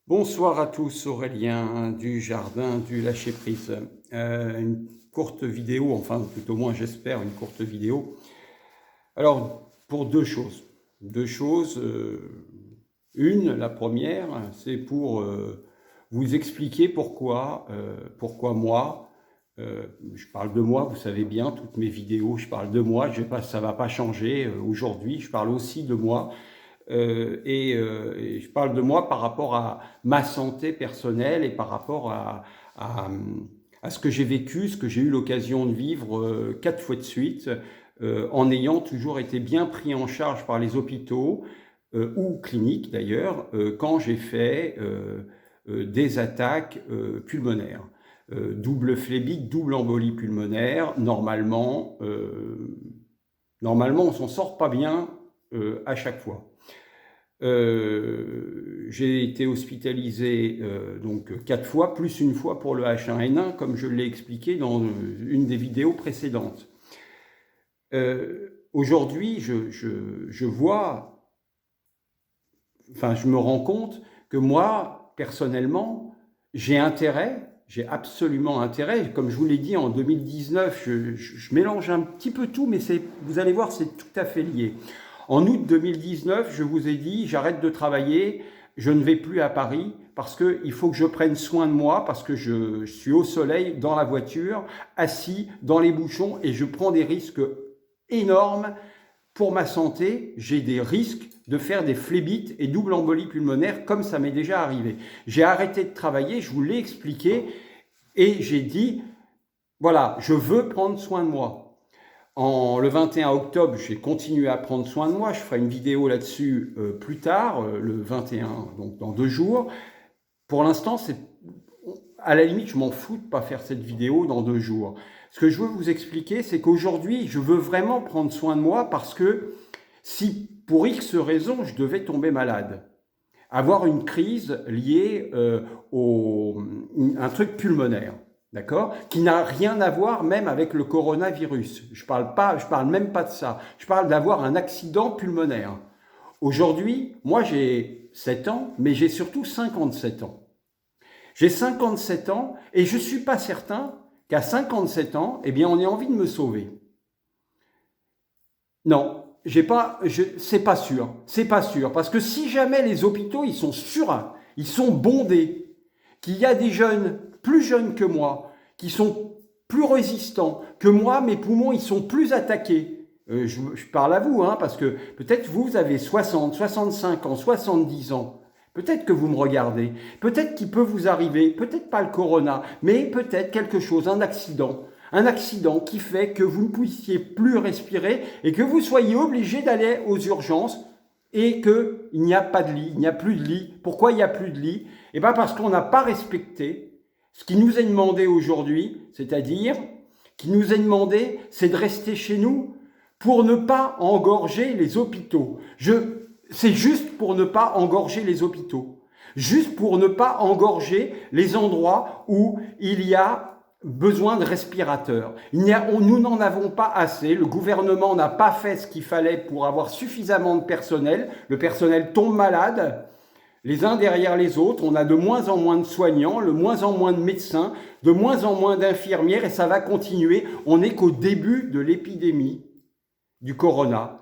Bonsoir à tous, Aurélien du Jardin du Lâcher-Prise. Une courte vidéo, enfin tout au moins j'espère une courte vidéo. Alors pour deux choses. Une, la première, c'est pour vous expliquer pourquoi moi, je parle de moi, vous savez bien, toutes mes vidéos, je parle de moi, ça va pas changer aujourd'hui, je parle aussi de moi. Et je parle de moi par rapport à ma santé personnelle et par rapport à, à ce que j'ai vécu, ce que j'ai eu l'occasion de vivre 4 fois de suite, en ayant toujours été bien pris en charge par les hôpitaux ou cliniques d'ailleurs, quand j'ai fait des attaques pulmonaires. Double phlébique, double embolie pulmonaire, normalement on s'en sort pas bien à chaque fois. J'ai été hospitalisé donc 4 fois, plus une fois pour le H1N1, comme je l'ai expliqué dans une des vidéos précédentes. Aujourd'hui, je vois, enfin je me rends compte que moi, personnellement, j'ai absolument intérêt. Comme je vous l'ai dit en 2019, je mélange un petit peu tout, mais vous allez voir, c'est tout à fait lié. En août 2019, je vous ai dit, j'arrête de travailler, je ne vais plus à Paris parce qu'il faut que je prenne soin de moi, parce que je suis au soleil, dans la voiture, assis dans les bouchons et je prends des risques énormes pour ma santé. J'ai des risques de faire des phlébites et double embolie pulmonaire comme ça m'est déjà arrivé. J'ai arrêté de travailler, je vous l'ai expliqué et j'ai dit, voilà, je veux prendre soin de moi. Le 21 octobre, j'ai continué à prendre soin de moi. Je ferai une vidéo là-dessus plus tard, le 21, donc dans 2 jours. Pour l'instant, à la limite, je m'en fous de ne pas faire cette vidéo dans 2 jours. Ce que je veux vous expliquer, c'est qu'aujourd'hui, je veux vraiment prendre soin de moi parce que si, pour X raisons, je devais tomber malade, avoir une crise liée un truc pulmonaire, d'accord, qui n'a rien à voir même avec le coronavirus. Je parle même pas de ça. Je parle d'avoir un accident pulmonaire. Aujourd'hui, moi j'ai 7 ans, mais j'ai surtout 57 ans. J'ai 57 ans et je suis pas certain qu'à 57 ans, eh bien, on ait envie de me sauver. Non, c'est pas sûr. C'est pas sûr. Parce que si jamais les hôpitaux, ils sont surins, ils sont bondés, qu'il y a des jeunes, plus jeunes que moi, qui sont plus résistants que moi, mes poumons, ils sont plus attaqués. Je parle à vous, hein, parce que peut-être vous avez 60, 65 ans, 70 ans. Peut-être que vous me regardez. Peut-être qu'il peut vous arriver, peut-être pas le corona, mais peut-être quelque chose, un accident. Un accident qui fait que vous ne puissiez plus respirer et que vous soyez obligé d'aller aux urgences et qu'il n'y a pas de lit, il n'y a plus de lit. Pourquoi il n'y a plus de lit? Eh bien parce qu'on n'a pas respecté ce qui nous est demandé aujourd'hui, c'est-à-dire qui nous est demandé, c'est de rester chez nous pour ne pas engorger les hôpitaux. C'est juste pour ne pas engorger les hôpitaux, juste pour ne pas engorger les endroits où il y a besoin de respirateurs. Nous n'en avons pas assez, le gouvernement n'a pas fait ce qu'il fallait pour avoir suffisamment de personnel, le personnel tombe malade, les uns derrière les autres, on a de moins en moins de soignants, de moins en moins de médecins, de moins en moins d'infirmières et ça va continuer. On n'est qu'au début de l'épidémie du corona.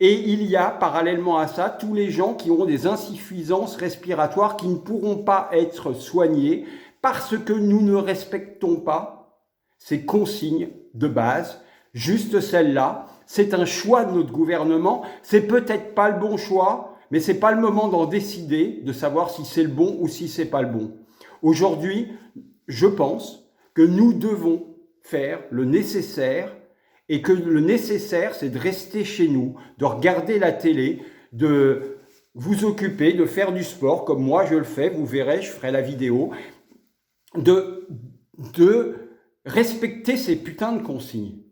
Et il y a, parallèlement à ça, tous les gens qui ont des insuffisances respiratoires qui ne pourront pas être soignés parce que nous ne respectons pas ces consignes de base, juste celles-là. C'est un choix de notre gouvernement. C'est peut-être pas le bon choix, mais c'est pas le moment d'en décider, de savoir si c'est le bon ou si c'est pas le bon. Aujourd'hui, je pense que nous devons faire le nécessaire et que le nécessaire, c'est de rester chez nous, de regarder la télé, de vous occuper, de faire du sport, comme moi je le fais, vous verrez, je ferai la vidéo, de respecter ces putains de consignes.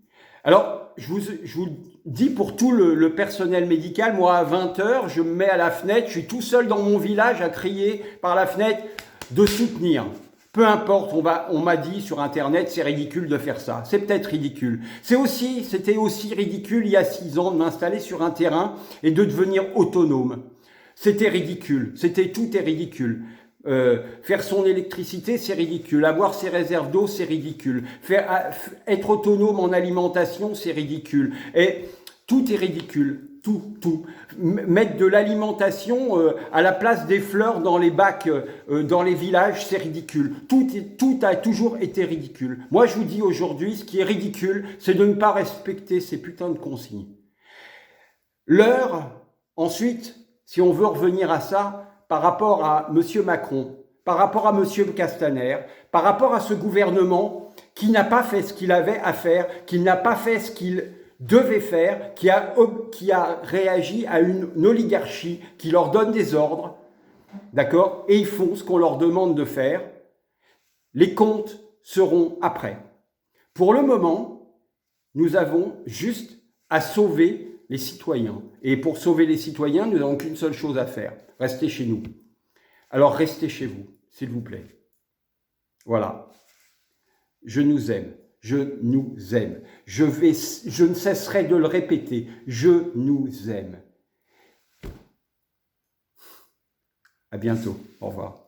Alors, je vous dis pour tout le personnel médical, moi à 20h, je me mets à la fenêtre, je suis tout seul dans mon village à crier par la fenêtre de soutenir. Peu importe, on m'a dit sur Internet, c'est ridicule de faire ça. C'est peut-être ridicule. C'était aussi ridicule il y a 6 ans de m'installer sur un terrain et de devenir autonome. C'était ridicule. Tout est ridicule. Faire son électricité, c'est ridicule. Avoir ses réserves d'eau, c'est ridicule. Être autonome en alimentation, c'est ridicule. Et tout est ridicule. Tout. Mettre de l'alimentation à la place des fleurs dans les bacs, dans les villages, c'est ridicule. Tout a toujours été ridicule. Moi, je vous dis aujourd'hui, ce qui est ridicule, c'est de ne pas respecter ces putains de consignes. L'heure, ensuite, si on veut revenir à ça, par rapport à M. Macron, par rapport à M. Castaner, par rapport à ce gouvernement qui n'a pas fait ce qu'il avait à faire, qui n'a pas fait ce qu'il devait faire, qui a réagi à une oligarchie qui leur donne des ordres, d'accord, et ils font ce qu'on leur demande de faire. Les comptes seront après. Pour le moment, nous avons juste à sauver les citoyens. Et pour sauver les citoyens, nous n'avons qu'une seule chose à faire, rester chez nous. Alors restez chez vous, s'il vous plaît. Voilà. Je nous aime. Je nous aime. Je ne cesserai de le répéter. Je nous aime. À bientôt. Au revoir.